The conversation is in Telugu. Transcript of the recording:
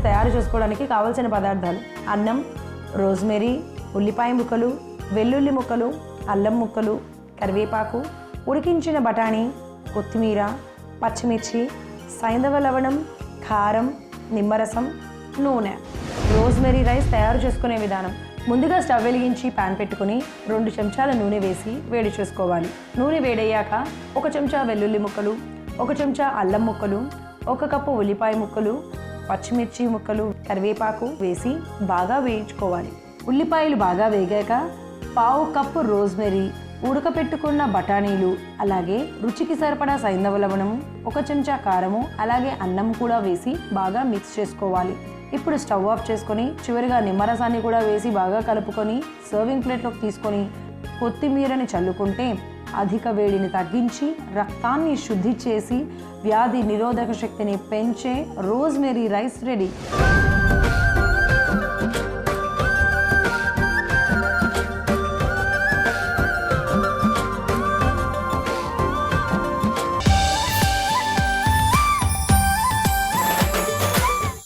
తయారు చేసుకోవడానికి కావలసిన పదార్థాలు: అన్నం, రోజ్మెరీ, ఉల్లిపాయ ముక్కలు, వెల్లుల్లి ముక్కలు, అల్లం ముక్కలు, కరివేపాకు, ఉడికించిన బఠానీ, కొత్తిమీర, పచ్చిమిర్చి, సైంధవ లవణం, కారం, నిమ్మరసం, నూనె. రోజ్మెరీ రైస్ తయారు చేసుకునే విధానం: ముందుగా స్టవ్ వెలిగించి పాన్ పెట్టుకుని 2 చెంచాల నూనె వేసి వేడి చేసుకోవాలి. నూనె వేడయ్యాక 1 చెంచా వెల్లుల్లి ముక్కలు, 1 చెంచా అల్లం ముక్కలు, 1 కప్పు ఉల్లిపాయ ముక్కలు, పచ్చిమిర్చి ముక్కలు, కరివేపాకు వేసి బాగా వేయించుకోవాలి. ఉల్లిపాయలు బాగా వేగాక 1/2 కప్పు రోజ్మెరీ, ఉడకపెట్టుకున్న బఠానీలు, అలాగే రుచికి సరిపడా సైంధవ లవణం, 1 చెంచా కారము, అలాగే అన్నం కూడా వేసి బాగా మిక్స్ చేసుకోవాలి. ఇప్పుడు స్టవ్ ఆఫ్ చేసుకొని చివరిగా నిమ్మరసాన్ని కూడా వేసి బాగా కలుపుకొని సర్వింగ్ ప్లేట్లోకి తీసుకొని కొత్తిమీరని చల్లుకుంటే అధిక వేడిని తగ్గించి రక్తాన్ని శుద్ధి చేసి వ్యాధి నిరోధక శక్తిని పెంచే రోజ్మెరీ రైస్ రెడీ.